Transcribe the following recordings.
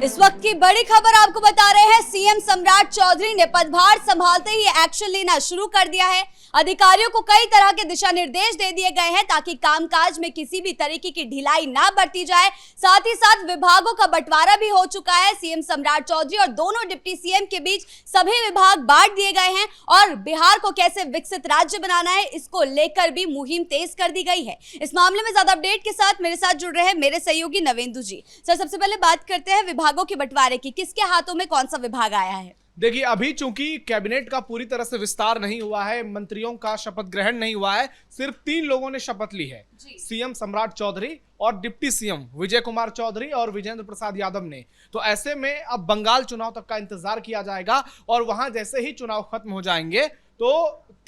इस वक्त की बड़ी खबर आपको बता रहे हैं। सीएम सम्राट चौधरी ने पदभार संभालते ही एक्शन लेना शुरू कर दिया है। अधिकारियों को कई तरह के दिशा निर्देश दे दिए गए हैं ताकि कामकाज में किसी भी तरीके की ढिलाई ना बरती जाए। साथ ही साथ विभागों का बंटवारा भी हो चुका है। सीएम सम्राट चौधरी और दोनों डिप्टी सीएम के बीच सभी विभाग बांट दिए गए हैं और बिहार को कैसे विकसित राज्य बनाना है इसको लेकर भी मुहिम तेज कर दी गई है। इस मामले में ज्यादा अपडेट के साथ मेरे साथ जुड़ रहे हैं मेरे सहयोगी नवेंदु जी। सर, सबसे पहले बात करते हैं विभागों के बंटवारे की। किसके हाथों में कौन सा विभाग आया है? देखिए, अभी चूंकि कैबिनेट का पूरी तरह से विस्तार नहीं हुआ है, मंत्रियों का शपथ ग्रहण नहीं हुआ है, सिर्फ 3 लोगों ने शपथ ली है, सीएम सम्राट चौधरी और डिप्टी सीएम विजय कुमार चौधरी और विजेंद्र प्रसाद यादव ने। तो ऐसे में अब बंगाल चुनाव तक का इंतजार किया जाएगा और वहां जैसे ही चुनाव खत्म हो जाएंगे तो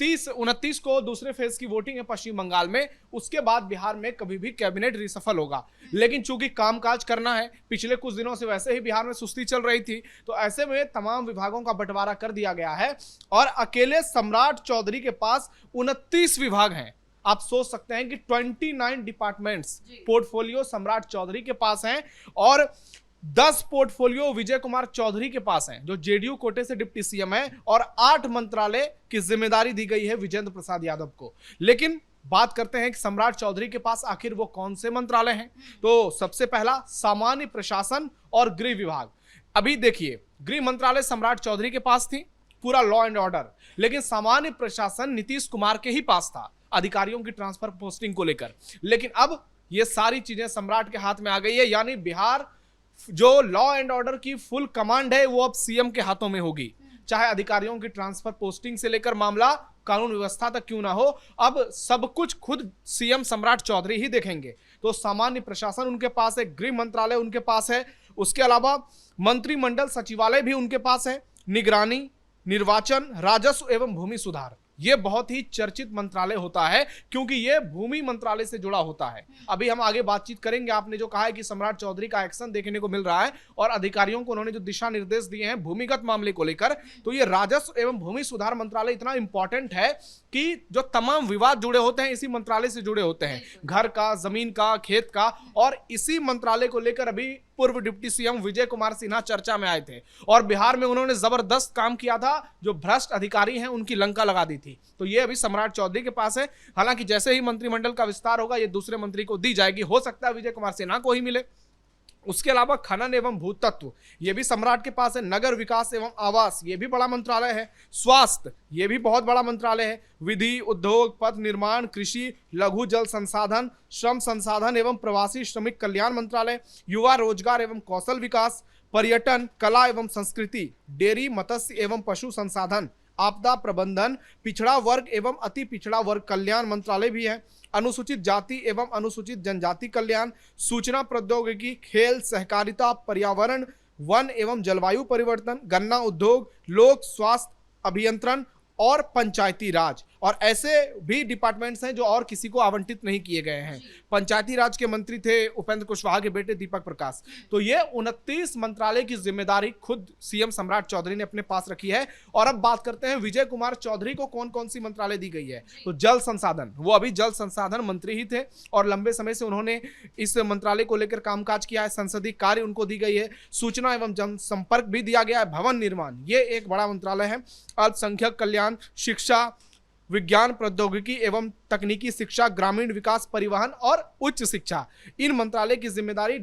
29 को दूसरे फेज की वोटिंग है पश्चिम बंगाल में। उसके बाद बिहार में कभी भी कैबिनेट रिसफल होगा। लेकिन चूंकि कामकाज करना है, पिछले कुछ दिनों से वैसे ही बिहार में सुस्ती चल रही थी, तो ऐसे में तमाम विभागों का बंटवारा कर दिया गया है और अकेले सम्राट चौधरी के पास 29 विभाग हैं। आप सोच सकते हैं कि 29 डिपार्टमेंट्स पोर्टफोलियो सम्राट चौधरी के पास हैं और 10 पोर्टफोलियो विजय कुमार चौधरी के पास हैं, जो जेडीयू कोटे से डिप्टी सीएम है, और 8 मंत्रालय की जिम्मेदारी दी गई है विजेंद्र प्रसाद यादव को। लेकिन बात करते हैं कि सम्राट चौधरी के पास आखिर वो कौन से मंत्रालय हैं। तो सबसे पहला सामान्य प्रशासन और गृह विभाग। अभी देखिए, गृह मंत्रालय सम्राट चौधरी के पास थी, पूरा लॉ एंड ऑर्डर, लेकिन सामान्य प्रशासन नीतीश कुमार के ही पास था अधिकारियों की ट्रांसफर पोस्टिंग को लेकर। लेकिन अब ये सारी चीजें सम्राट के हाथ में आ गई है, यानी बिहार जो लॉ एंड ऑर्डर की फुल कमांड है वो अब सीएम के हाथों में होगी। चाहे अधिकारियों की ट्रांसफर पोस्टिंग से लेकर मामला कानून व्यवस्था तक क्यों ना हो, अब सब कुछ खुद सीएम सम्राट चौधरी ही देखेंगे। तो सामान्य प्रशासन उनके पास है, गृह मंत्रालय उनके पास है, उसके अलावा मंत्रिमंडल सचिवालय भी उनके पास है, निगरानी, निर्वाचन, राजस्व एवं भूमि सुधार। ये बहुत ही चर्चित मंत्रालय होता है क्योंकि ये भूमि मंत्रालय से जुड़ा होता है। अभी हम आगे बातचीत करेंगे। आपने जो कहा है कि सम्राट चौधरी का एक्शन देखने को मिल रहा है और अधिकारियों को उन्होंने जो दिशा निर्देश दिए हैं भूमिगत मामले को लेकर, तो ये राजस्व एवं भूमि सुधार मंत्रालय इतना इंपॉर्टेंट है कि जो तमाम विवाद जुड़े होते हैं इसी मंत्रालय से जुड़े होते हैं, घर का, जमीन का, खेत का। और इसी मंत्रालय को लेकर अभी पूर्व डिप्टी सीएम विजय कुमार सिन्हा चर्चा में आए थे और बिहार में उन्होंने जबरदस्त काम किया था। जो भ्रष्ट अधिकारी हैं उनकी लंका लगा दी थी। तो ये अभी सम्राट चौधरी के पास है। हालांकि जैसे ही मंत्रिमंडल का विस्तार होगा ये दूसरे मंत्री को दी जाएगी, हो सकता है विजय कुमार सिन्हा को ही मिले। उसके अलावा खनन एवं भूतत्व ये भी सम्राट के पास है, नगर विकास एवं आवास ये भी बड़ा मंत्रालय है, स्वास्थ्य ये भी बहुत बड़ा मंत्रालय है, विधि, उद्योग, पथ निर्माण, कृषि, लघु जल संसाधन, श्रम संसाधन एवं प्रवासी श्रमिक कल्याण मंत्रालय, युवा रोजगार एवं कौशल विकास, पर्यटन, कला एवं संस्कृति, डेयरी, मत्स्य एवं पशु संसाधन, आपदा प्रबंधन, पिछड़ा वर्ग एवं अति पिछड़ा वर्ग कल्याण मंत्रालय भी है, अनुसूचित जाति एवं अनुसूचित जनजाति कल्याण, सूचना प्रौद्योगिकी, खेल, सहकारिता, पर्यावरण, वन एवं जलवायु परिवर्तन, गन्ना उद्योग, लोक स्वास्थ्य अभियंत्रण और पंचायती राज। और ऐसे भी डिपार्टमेंट्स हैं जो और किसी को आवंटित नहीं किए गए हैं। पंचायती राज के मंत्री थे उपेंद्र कुशवाहा के बेटे दीपक प्रकाश। तो ये 29 मंत्रालय की जिम्मेदारी खुद सीएम सम्राट चौधरी ने अपने पास रखी है। और अब बात करते हैं विजय कुमार चौधरी को कौन कौन सी मंत्रालय दी गई है। तो जल संसाधन, वो अभी जल संसाधन मंत्री ही थे और लंबे समय से उन्होंने इस मंत्रालय को लेकर कामकाज किया है। संसदीय कार्य उनको दी गई है, सूचना एवं जनसंपर्क भी दिया गया है, भवन निर्माण ये एक बड़ा मंत्रालय है, अल्पसंख्यक कल्याण, शिक्षा, विज्ञान प्रौद्योगिकी एवं तकनीकी शिक्षा, ग्रामीण विकास, परिवहन और उच्च शिक्षा, इन मंत्रालय की जिम्मेदारी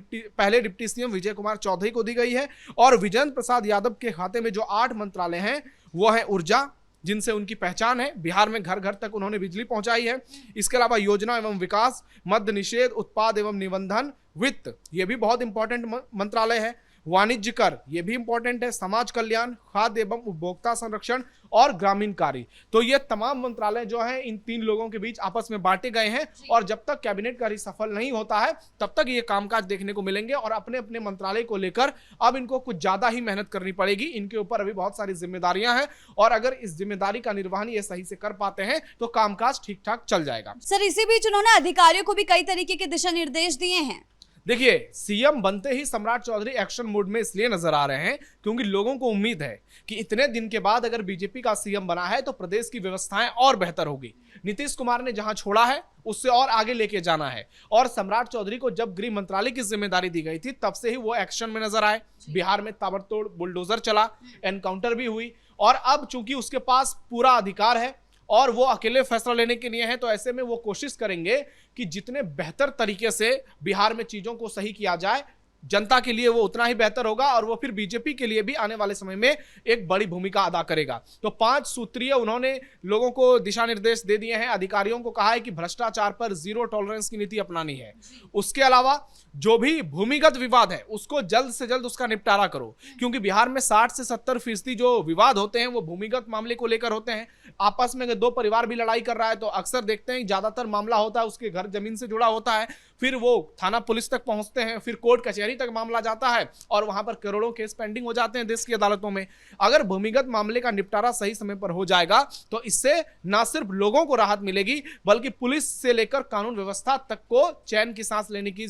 पहले डिप्टी सीएम विजय कुमार चौधरी को दी गई है। और विजेंद्र प्रसाद यादव के खाते में जो 8 मंत्रालय हैं वो है ऊर्जा, जिनसे उनकी पहचान है, बिहार में घर घर तक उन्होंने बिजली पहुंचाई है। इसके अलावा योजना एवं विकास, मद्य निषेध, उत्पाद एवं निबंधन, वित्त ये भी बहुत इंपॉर्टेंट मंत्रालय है, वाणिज्य कर ये भी इंपॉर्टेंट है, समाज कल्याण, खाद्य एवं उपभोक्ता संरक्षण और ग्रामीण कार्य। तो ये तमाम मंत्रालय जो हैं इन 3 लोगों के बीच आपस में बांटे गए हैं और जब तक कैबिनेट का रिसफल नहीं होता है तब तक ये कामकाज देखने को मिलेंगे। और अपने अपने मंत्रालय को लेकर अब इनको कुछ ज्यादा ही मेहनत करनी पड़ेगी। इनके ऊपर अभी बहुत सारी जिम्मेदारियां हैं और अगर इस जिम्मेदारी का निर्वहन ये सही से कर पाते हैं तो कामकाज ठीक ठाक चल जाएगा। सर, इसी बीच उन्होंने अधिकारियों को भी कई तरीके के दिशा निर्देश दिए हैं। देखिए, सीएम बनते ही सम्राट चौधरी एक्शन मोड में इसलिए नजर आ रहे हैं क्योंकि लोगों को उम्मीद है कि इतने दिन के बाद अगर बीजेपी का सीएम बना है तो प्रदेश की व्यवस्थाएं और बेहतर होगी। नीतीश कुमार ने जहां छोड़ा है उससे और आगे लेके जाना है, और सम्राट चौधरी को जब गृह मंत्रालय की जिम्मेदारी दी गई थी तब से ही वो एक्शन में नजर आए। बिहार में ताबड़तोड़ बुलडोजर चला, एनकाउंटर भी हुई, और अब चूंकि उसके पास पूरा अधिकार है और वो अकेले फैसला लेने के लिए हैं, तो ऐसे में वो कोशिश करेंगे कि जितने बेहतर तरीके से बिहार में चीजों को सही किया जाए, जनता के लिए वो उतना ही बेहतर होगा, और वो फिर बीजेपी के लिए भी आने वाले समय में एक बड़ी भूमिका अदा करेगा। तो 5 सूत्रीय उन्होंने लोगों को दिशा निर्देश दे दिए हैं, अधिकारियों को कहा है कि भ्रष्टाचार पर जीरो टॉलरेंस की नीति अपनानी है। उसके अलावा जो भी भूमिगत विवाद है उसको जल्द से जल्द उसका निपटारा करो, क्योंकि बिहार में 60 से 70% जो विवाद होते हैं वो भूमिगत मामले को लेकर होते हैं। आपस में अगर 2 परिवार भी लड़ाई कर रहा है तो अक्सर देखते हैं ज्यादातर मामला होता है उसके घर जमीन से जुड़ा होता है, फिर वो थाना पुलिस तक पहुंचते हैं, फिर कोर्ट कचहरी तक मामला जाता है और वहां पर करोड़ों केस पेंडिंग हो जाते हैं देश की अदालतों में। अगर भूमिगत मामले का निपटारा सही समय पर हो जाएगा तो इससे ना सिर्फ लोगों को राहत मिलेगी बल्कि पुलिस से लेकर कानून व्यवस्था तक को चैन की सांस लेने की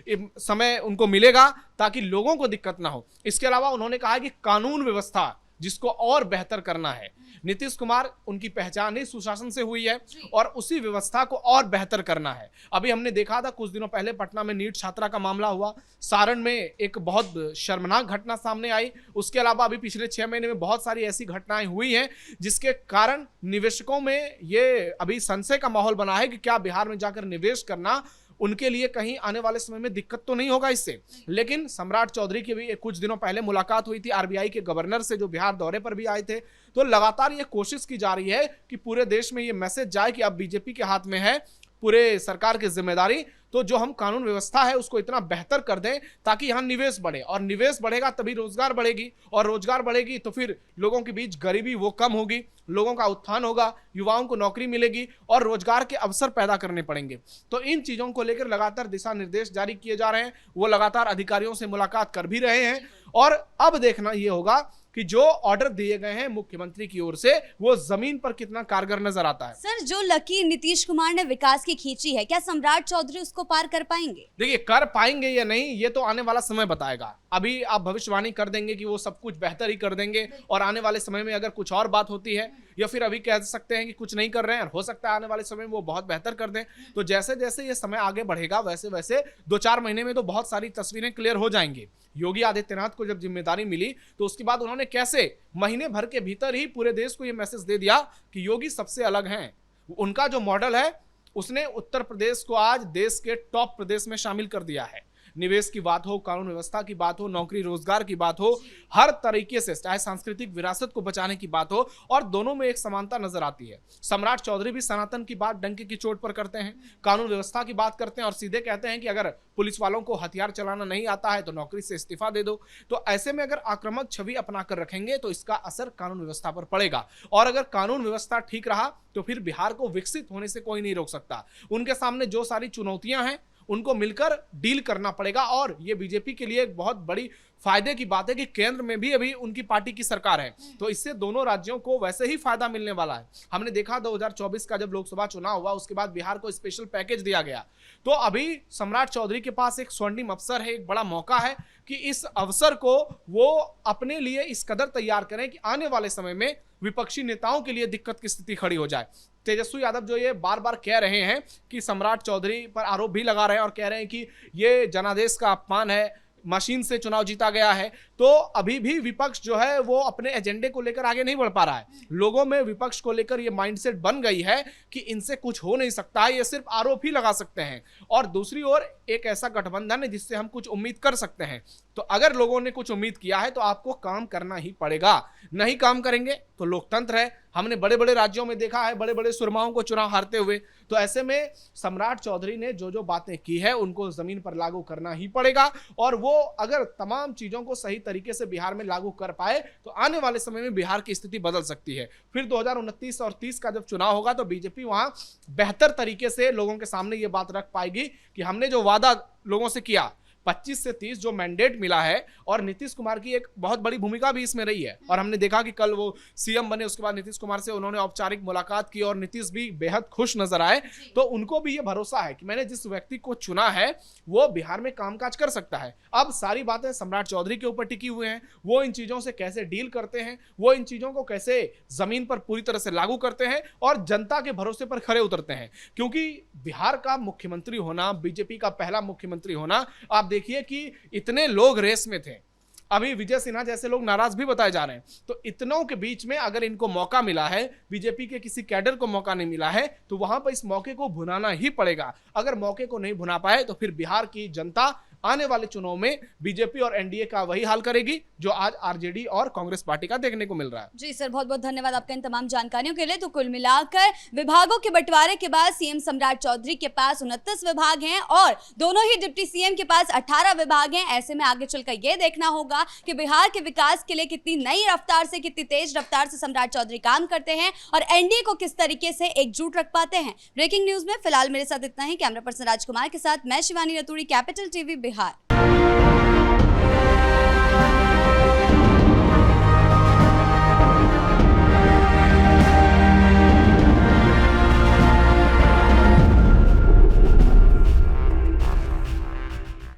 समय उनको मिलेगा, ताकि लोगों को दिक्कत ना हो। इसके अलावा उन्होंने कहा कि कानून व्यवस्था जिसको और बेहतर करना है। नीतीश कुमार उनकी पहचान ही सुशासन से हुई है और उसी व्यवस्था को और बेहतर करना है। अभी हमने देखा था कुछ दिनों पहले पटना में नीट छात्रा का मामला हुआ, सारण में एक बहुत शर्मनाक घटना सामने आई। उसके अलावा अभी पिछले 6 महीने में बहुत सारी ऐसी घटनाएं हुई हैं जिसके कारण निवेशकों में ये अभी संशय का माहौल बना है कि क्या बिहार में जाकर निवेश करना उनके लिए कहीं आने वाले समय में दिक्कत तो नहीं होगा इससे। लेकिन सम्राट चौधरी की भी कुछ दिनों पहले मुलाकात हुई थी आरबीआई के गवर्नर से, जो बिहार दौरे पर भी आए थे। तो लगातार ये कोशिश की जा रही है कि पूरे देश में ये मैसेज जाए कि अब बीजेपी के हाथ में है पूरे सरकार की जिम्मेदारी, तो जो हम कानून व्यवस्था है उसको इतना बेहतर कर दें ताकि यहाँ निवेश बढ़े, और निवेश बढ़ेगा तभी रोजगार बढ़ेगी, और रोजगार बढ़ेगी तो फिर लोगों के बीच गरीबी वो कम होगी, लोगों का उत्थान होगा, युवाओं को नौकरी मिलेगी और रोजगार के अवसर पैदा करने पड़ेंगे। तो इन चीजों को लेकर लगातार दिशा निर्देश जारी किए जा रहे हैं, वो लगातार अधिकारियों से मुलाकात कर भी रहे हैं, और अब देखना ये होगा कि जो ऑर्डर दिए गए हैं मुख्यमंत्री की ओर से वो जमीन पर कितना कारगर नजर आता है। सर, जो लकीर नीतीश कुमार ने विकास की खींची है, क्या सम्राट चौधरी उसको पार कर पाएंगे? देखिए, कर पाएंगे या नहीं ये तो आने वाला समय बताएगा। अभी आप भविष्यवाणी कर देंगे कि वो सब कुछ बेहतर ही कर देंगे, और आने वाले समय में अगर कुछ और बात होती है या फिर अभी कह सकते हैं कि कुछ नहीं कर रहे हैं, हो सकता है आने वाले समय में वो बहुत बेहतर कर दें। तो जैसे जैसे ये समय आगे बढ़ेगा वैसे वैसे 2-4 महीने में तो बहुत सारी तस्वीरें क्लियर हो जाएंगी। योगी आदित्यनाथ को जब जिम्मेदारी मिली तो उसके बाद उन्होंने कैसे महीने भर के भीतर ही पूरे देश को यह मैसेज दे दिया कि योगी सबसे अलग हैं। उनका जो मॉडल है उसने उत्तर प्रदेश को आज देश के टॉप प्रदेश में शामिल कर दिया है। निवेश की बात हो, कानून व्यवस्था की बात हो, नौकरी रोजगार की बात हो, हर तरीके से, चाहे सांस्कृतिक विरासत को बचाने की बात हो, और दोनों में एक समानता नजर आती है। सम्राट चौधरी भी सनातन की बात डंके की चोट पर करते हैं, कानून व्यवस्था की बात करते हैं और सीधे कहते हैं कि अगर पुलिस वालों को हथियार चलाना नहीं आता है तो नौकरी से इस्तीफा दे दो। तो ऐसे में अगर आक्रामक छवि अपनाकर रखेंगे तो इसका असर कानून व्यवस्था पर पड़ेगा, और अगर कानून व्यवस्था ठीक रहा तो फिर बिहार को विकसित होने से कोई नहीं रोक सकता। उनके सामने जो सारी चुनौतियां हैं उनको मिलकर डील करना पड़ेगा, और ये बीजेपी के लिए एक बहुत बड़ी फायदे की बात है कि केंद्र में भी अभी उनकी पार्टी की सरकार है, तो इससे दोनों राज्यों को वैसे ही फायदा मिलने वाला है। हमने देखा 2024 का जब लोकसभा चुनाव हुआ उसके बाद बिहार को स्पेशल पैकेज दिया गया, तो अभी सम्राट चौधरी के पास एक स्वर्णिम अवसर है, एक बड़ा मौका है कि इस अवसर को वो अपने लिए इस कदर तैयार करें कि आने वाले समय में विपक्षी नेताओं के लिए दिक्कत की स्थिति खड़ी हो जाए। तेजस्वी यादव जो ये बार बार कह रहे हैं कि सम्राट चौधरी पर आरोप भी लगा रहे हैं और कह रहे हैं कि ये जनादेश का अपमान है, मशीन से चुनाव जीता गया है, तो अभी भी विपक्ष जो है वो अपने एजेंडे को लेकर आगे नहीं बढ़ पा रहा है। लोगों में विपक्ष को लेकर ये माइंडसेट बन गई है कि इनसे कुछ हो नहीं सकता है, ये सिर्फ आरोप ही लगा सकते हैं, और दूसरी ओर एक ऐसा गठबंधन है जिससे हम कुछ उम्मीद कर सकते हैं। तो अगर लोगों ने कुछ उम्मीद किया है तो आपको काम करना ही पड़ेगा, नहीं काम करेंगे तो लोकतंत्र है। हमने बड़े बड़े राज्यों में देखा है बड़े बड़े सुरमाओं को चुनाव हारते हुए। तो ऐसे में सम्राट चौधरी ने जो जो बातें की है उनको जमीन पर लागू करना ही पड़ेगा, और वो अगर तमाम चीजों को सही तरीके से बिहार में लागू कर पाए तो आने वाले समय में बिहार की स्थिति बदल सकती है। फिर 2029 और 30 का जब चुनाव होगा तो बीजेपी वहां बेहतर तरीके से लोगों के सामने ये बात रख पाएगी कि हमने जो वादा लोगों से किया 25 से 30 जो मैंडेट मिला है, और नीतीश कुमार की एक बहुत बड़ी भूमिका भी इसमें रही है। और हमने देखा कि कल वो सीएम बने, उसके बाद नीतीश कुमार से उन्होंने औपचारिक मुलाकात की और नीतीश भी बेहद खुश नजर आए। तो उनको भी ये भरोसा है कि मैंने जिस व्यक्ति को चुना है वो बिहार में कामकाज कर सकता है। अब सारी बातें सम्राट चौधरी के ऊपर टिकी हुई हैं, वो इन चीजों से कैसे डील करते हैं, वो इन चीजों को कैसे जमीन पर पूरी तरह से लागू करते हैं और जनता के भरोसे पर खरे उतरते हैं। क्योंकि बिहार का मुख्यमंत्री होना, बीजेपी का पहला मुख्यमंत्री होना, आप देखिए कि इतने लोग रेस में थे, अभी विजय सिन्हा जैसे लोग नाराज भी बताए जा रहे हैं, तो इतनों के बीच में अगर इनको मौका मिला है, बीजेपी के किसी कैडर को मौका नहीं मिला है, तो वहां पर इस मौके को भुनाना ही पड़ेगा। अगर मौके को नहीं भुना पाए तो फिर बिहार की जनता आने वाले चुनाव में बीजेपी और एनडीए का वही हाल करेगी जो आज आरजेडी और कांग्रेस पार्टी का देखने को मिल रहा है। जी सर, बहुत बहुत धन्यवाद आपका इन तमाम जानकारियों के लिए। तो कुल मिलाकर विभागों के बंटवारे के बाद सीएम सम्राट चौधरी के पास 29 विभाग हैं और दोनों ही डिप्टी सीएम के पास 18 विभाग हैं। ऐसे में आगे चलकर यह देखना होगा कि बिहार के विकास के लिए कितनी नई रफ्तार से, कितनी तेज रफ्तार से सम्राट चौधरी काम करते हैं और एनडीए को किस तरीके से एकजुट रख पाते हैं। ब्रेकिंग न्यूज में फिलहाल मेरे साथ इतना ही। कैमरा पर्सन राजकुमार के साथ मैं शिवानी रतूड़ी, कैपिटल टीवी बिहार।